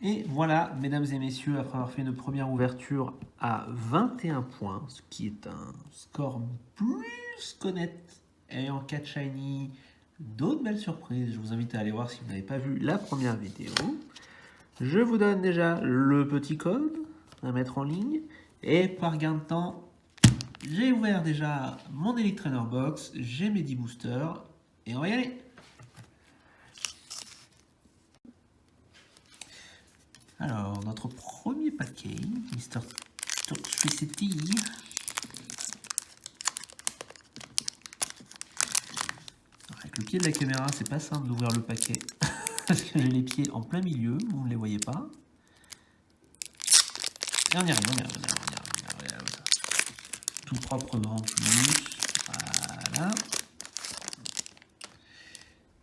Et voilà, mesdames et messieurs, après avoir fait une première ouverture à 21 points, ce qui est un score plus qu'honnête, et en 4 shiny, d'autres belles surprises. Je vous invite à aller voir si vous n'avez pas vu la première vidéo. Je vous donne déjà le petit code à mettre en ligne. Et par gain de temps, j'ai ouvert déjà mon Elite Trainer Box, j'ai mes 10 boosters, et on va y aller. Alors, notre premier paquet, Mr. Toxicity. Avec le pied de la caméra, c'est pas simple d'ouvrir le paquet. Parce que j'ai les pieds en plein milieu, vous ne les voyez pas. Et on y arrive, on y arrive, on y arrive, on y arrive. Tout proprement en plus. Voilà.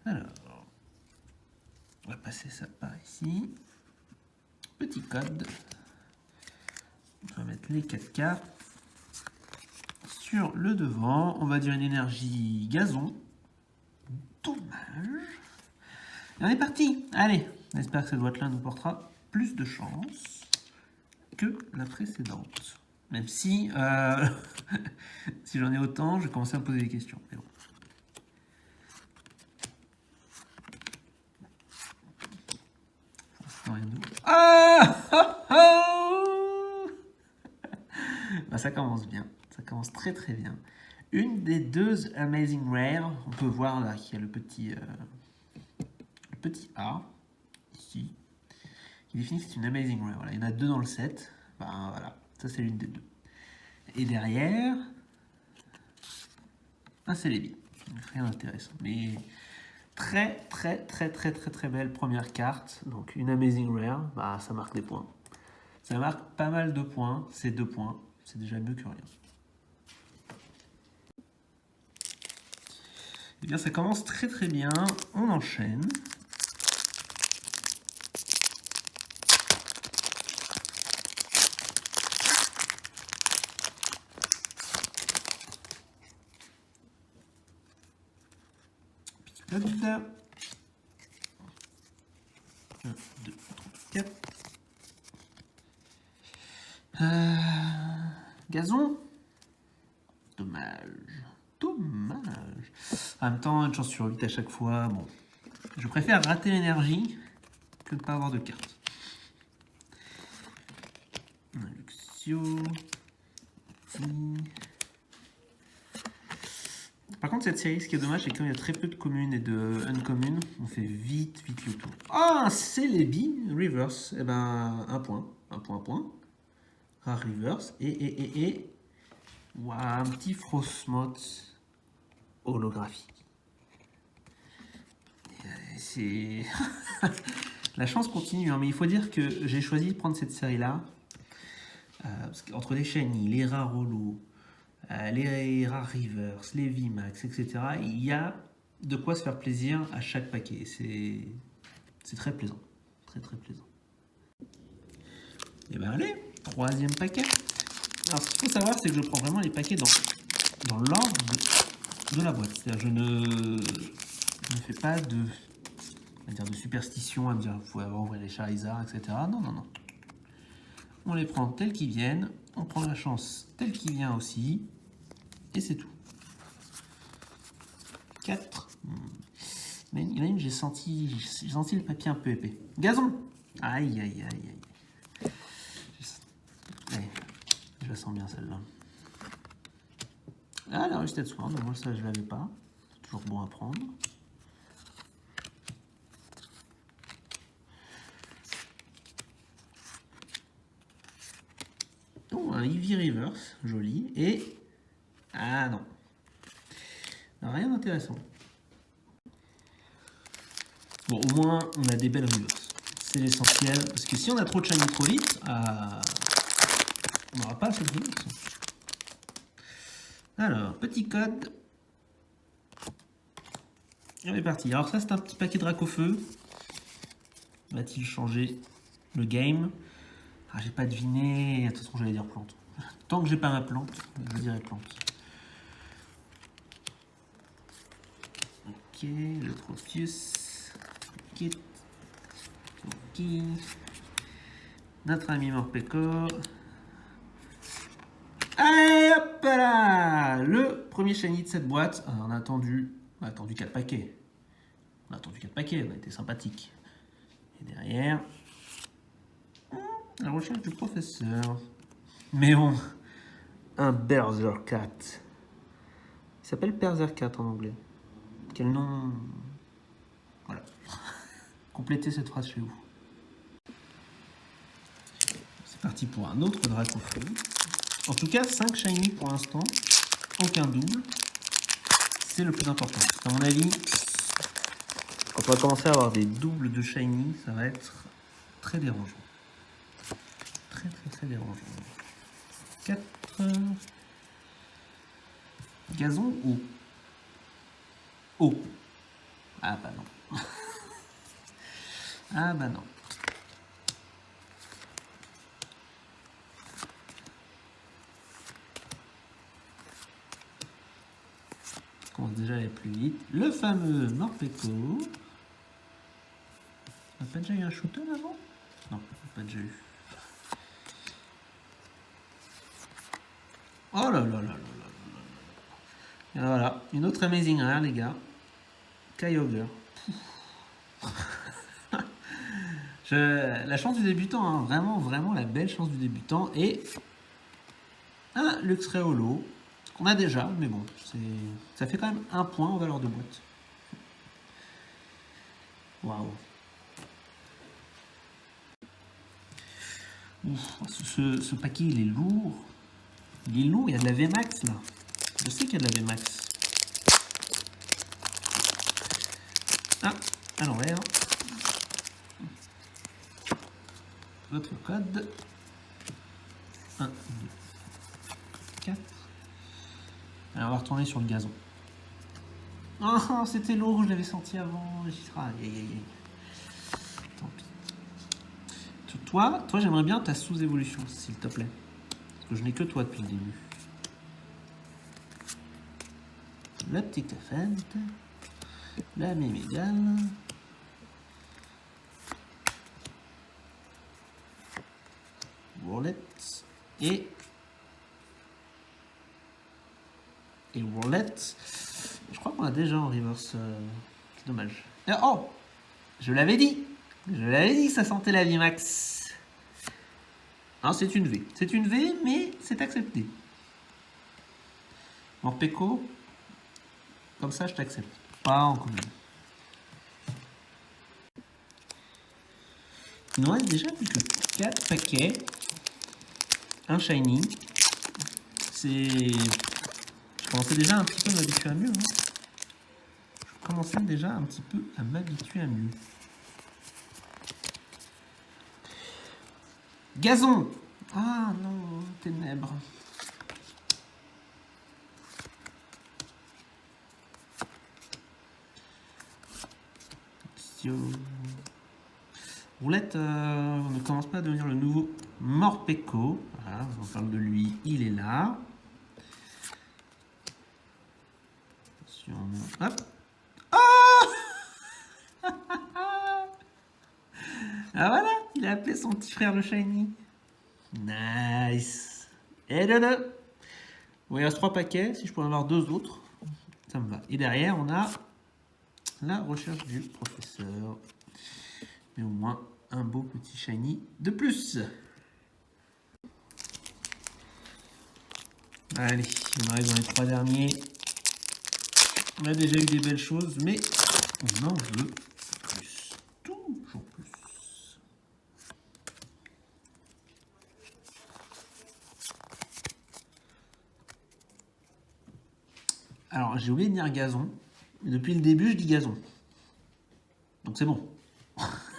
Alors, on va passer ça par ici. Petit code. On va mettre les 4 cartes. Sur le devant, on va dire une énergie gazon. Dommage. Et on est parti. Allez, j'espère que cette boîte-là nous portera plus de chance que la précédente. Même si, si j'en ai autant, je vais commencer à me poser des questions. Mais bon. Ah bah, ça commence bien. Ça commence très très bien. Une des deux Amazing Rare, on peut voir là qu'il y a le petit A, ici, qui définit que c'est une Amazing Rare. Voilà, il y en a deux dans le set. Ben voilà, ça c'est l'une des deux. Et derrière, c'est les billes. Rien d'intéressant. Mais très belle première carte. Donc une Amazing Rare, bah ça marque des points. Ça marque pas mal de points. C'est 2 points. C'est déjà mieux que rien. Eh bien ça commence très bien. On enchaîne. Hop. 1, 2, 3, 4. Gazon. Dommage. En même temps, une chance sur 8 à chaque fois. Bon, je préfère rater l'énergie que de ne pas avoir de carte. Luxio. Par contre, cette série, ce qui est dommage, c'est que quand il y a très peu de communes et de uncommunes, on fait vite le tour. Ah, c'est les billes reverse. Eh ben, un point. Rare reverse. Et. Wow, un petit Frostmoth holographique. C'est. La chance continue, hein, mais il faut dire que j'ai choisi de prendre cette série-là. Parce qu'entre les shiny, les rares holo, les rares reverse, les VMAX, etc., il y a de quoi se faire plaisir à chaque paquet. C'est très plaisant. Très plaisant. Et ben allez, troisième paquet. Alors ce qu'il faut savoir, c'est que je prends vraiment les paquets dans l'ordre de la boîte. C'est-à-dire je ne fais pas de superstition à me dire il faut ouvrir les Charizard, etc. Non. On les prend tels qu'ils viennent, on prend la chance telle qu'il vient aussi, et c'est tout. 4. Mais il y en a une, j'ai senti le papier un peu épais. Gazon. Aïe. Je la sens bien celle-là. Ah, la Rusted Sword, moi ça je l'avais pas. C'est toujours bon à prendre. Oh, un Eevee Reverse, joli. Et... ah non. Rien d'intéressant. Bon, au moins, on a des belles reverses. C'est l'essentiel. Parce que si on a trop de shiny trop vite, on n'aura pas assez de reverse. Alors, petit code. On est parti. Alors ça, c'est un petit paquet de Dracofeu. Va-t-il changer le game? Ah, j'ai pas deviné. De toute façon, j'allais dire plante. Tant que j'ai pas ma plante, je dirais plante. Ok, le Tropius. Kit. Ok. notre ami Morpeko. Allez, hop là! Le premier shiny de cette boîte. On a attendu 4 paquets. On a été sympathique. Et derrière, la recherche du professeur. Mais bon, un Berserker. Il s'appelle Berserker en anglais. Quel nom? Voilà. Complétez cette phrase chez vous. C'est parti pour un autre Dracofeu. En tout cas, 5 shiny pour l'instant. Aucun double. C'est le plus important. À mon avis, quand on va commencer à avoir des doubles de shiny, ça va être très dérangeant. Très dérangeant. 4. Gazon ou eau? Ah bah non. Ah bah non. On commence déjà à aller plus vite. Le fameux Morpeko. On n'a pas déjà eu un shooter avant? Non, on n'a pas déjà eu. Oh là là là là là là. Et voilà, une autre Amazing Rare, les gars. Kyogre. La chance du débutant, hein. Vraiment la belle chance du débutant. Et un Luxray Holo, qu'on a déjà, mais bon, ça fait quand même 1 point en valeur de boîte. Waouh. Ce paquet, il est lourd. Il est lourd, il y a de la VMAX là. Je sais qu'il y a de la VMAX. Ah, à l'envers. Votre code. 1, 2, 4. Alors on va retourner sur le gazon. Oh, c'était lourd, je l'avais senti avant. Tant pis. Toi j'aimerais bien ta sous-évolution, s'il te plaît. Parce que je n'ai que toi depuis le début. La petite Fente. La Mémégale. Roulette. Et Roulette. Je crois qu'on a déjà en reverse. C'est dommage. Et, oh, je l'avais dit que ça sentait la VMAX. Non, c'est une V. C'est une V, mais c'est accepté. Morpeko, comme ça, je t'accepte. Pas en commun. Il nous reste déjà plus que 4 paquets. Un shiny. Je commençais déjà un petit peu à m'habituer à mieux. Je commençais déjà un petit peu à m'habituer à mieux. Gazon. Ah non, ténèbres. Roulette ne commence pas à devenir le nouveau Morpeko. Voilà, on parle de lui, il est là. Attention, hop. Oh ah voilà, il a appelé son petit frère le shiny. Nice. Et de deux. Bon, il reste 3 paquets. Si je peux en avoir 2 autres, ça me va. Et derrière, on a la recherche du professeur. Mais au moins, un beau petit shiny de plus. Allez, on arrive dans les 3 derniers. On a déjà eu des belles choses, mais on en veut plus. Toujours plus. Alors, j'ai oublié de dire gazon. Depuis le début, je dis gazon. Donc c'est bon.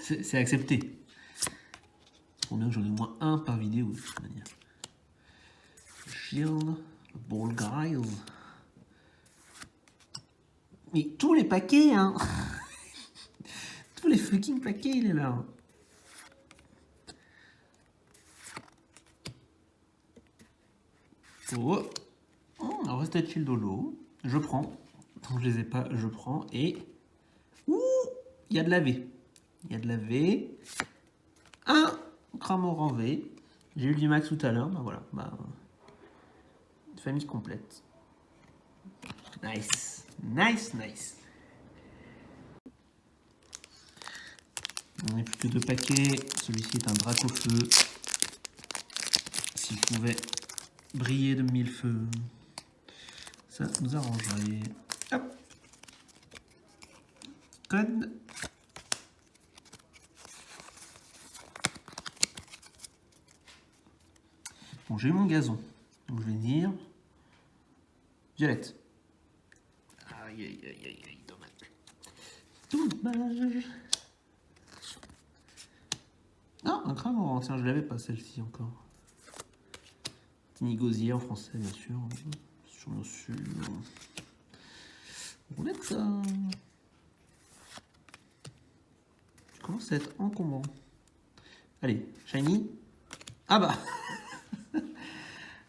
C'est accepté. C'est pour bien que j'en ai au moins un par vidéo, de toute manière. Shield, Ball Guys. Mais tous les paquets, hein. Tous les fucking paquets, il est là. Oh. Alors, reste Shield Holo. Je prends. Tant que je les ai pas, je prends. Et. Ouh, il y a de la V. Il y a de la V. Un Cramorant V. J'ai eu du max tout à l'heure, bah voilà, famille complète. Nice, nice, nice. On n'est plus que 2 paquets. Celui-ci est un Dracofeu. S'il pouvait briller de 1000 feux, ça nous arrangerait. Hop. Code. Bon, j'ai eu mon gazon. Donc je vais dire violette. Aïe, aïe, aïe, aïe, aïe, dommage. Dommage. Ah, un Cramorant. Tiens, je l'avais pas celle-ci encore. Tinigosier en français, bien sûr. Bien sûr. On va mettre ça. Je commence à être encombrant. Allez, shiny. Ah bah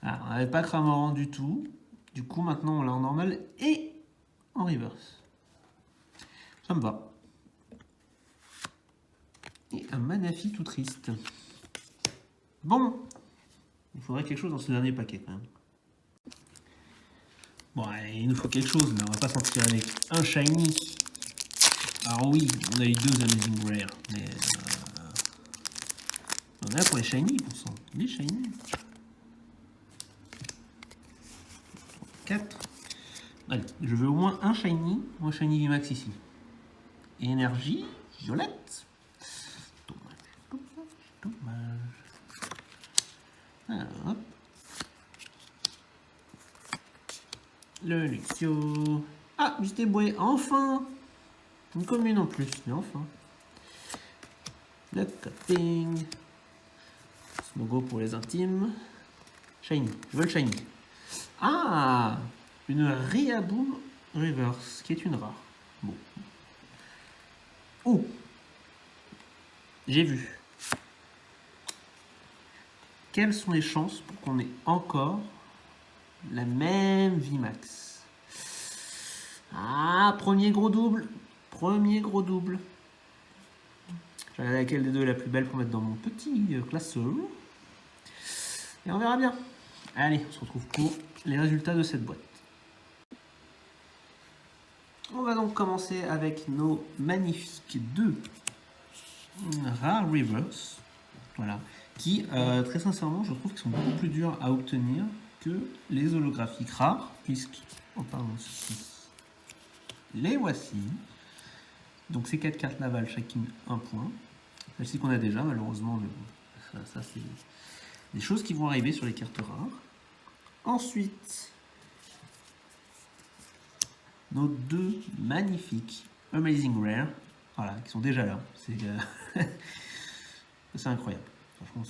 ah, on n'avait pas Cramorant du tout. Du coup, maintenant, on l'a en normal et en reverse. Ça me va. Et un Manaphy tout triste. Bon, il faudrait quelque chose dans ce dernier paquet quand même. Bon, allez, il nous faut quelque chose, mais on va pas s'en tirer avec un shiny. Alors oui, on a eu 2 Amazing Rare, mais on est là pour les shiny, pour ça. Les shiny. 4. Allez, je veux au moins un shiny VMAX ici. Et énergie violette. Dommage, dommage, dommage. Alors, hop. Le Luxio. Ah, j'étais boué, enfin. Une commune en plus, mais enfin. Le Cupping. Smogo pour les intimes. Shiny, je veux le shiny. Ah, une Riaboom Reverse, qui est une rare. Bon. Oh, j'ai vu. Quelles sont les chances pour qu'on ait encore la même VMAX? Ah, premier gros double. Premier gros double. Je vais regarder laquelle des deux est la plus belle pour mettre dans mon petit classeur. Et on verra bien. Allez, on se retrouve pour les résultats de cette boîte. On va donc commencer avec nos magnifiques 2 Rare Reverse. Voilà. Qui, très sincèrement, je trouve qu'ils sont beaucoup plus durs à obtenir que les holographiques rares, puisqu'en parlant ceci, les voici. Donc ces 4 cartes là valent chacune 1 point. Celle-ci qu'on a déjà, malheureusement, ça c'est des choses qui vont arriver sur les cartes rares. Ensuite, nos 2 magnifiques Amazing Rare, voilà, qui sont déjà là. C'est incroyable. Franchement,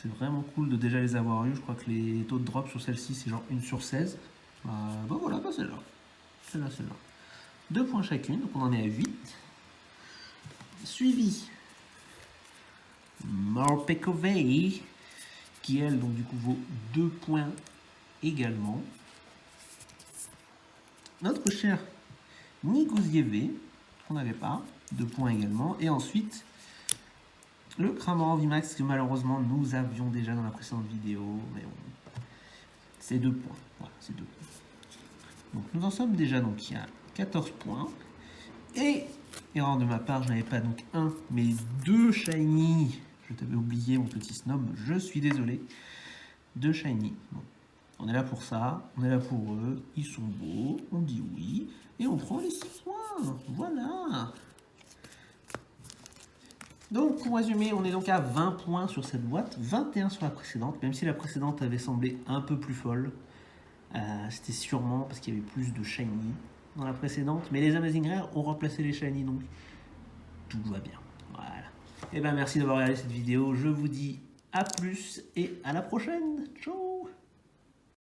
c'est vraiment cool de déjà les avoir eu. Je crois que les taux de drop sur celle-ci, c'est genre 1 sur 16. Bah voilà, bah c'est là. C'est là, c'est là. 2 points chacune, donc on en est à 8. Suivi Morpeko-Vei, qui elle, donc du coup, vaut 2 points également. Notre cher Nigosier V, qu'on n'avait pas, 2 points également. Et ensuite, le Cramorant VMAX, que malheureusement nous avions déjà dans la précédente vidéo. Mais bon, c'est 2 points. Voilà, c'est 2 points. Donc nous en sommes déjà, donc il y a 14 points. Et, erreur de ma part, je n'avais pas donc 1, mais 2 shiny. Je t'avais oublié mon petit snob, je suis désolé. 2 shiny. Bon. On est là pour ça, on est là pour eux, ils sont beaux, on dit oui, et on prend les 6 points. Voilà. Donc pour résumer, on est donc à 20 points sur cette boîte, 21 sur la précédente, même si la précédente avait semblé un peu plus folle. C'était sûrement parce qu'il y avait plus de shiny dans la précédente, mais les Amazing Rare ont remplacé les shiny, donc tout va bien. Voilà. Et ben merci d'avoir regardé cette vidéo, je vous dis à plus et à la prochaine. Ciao.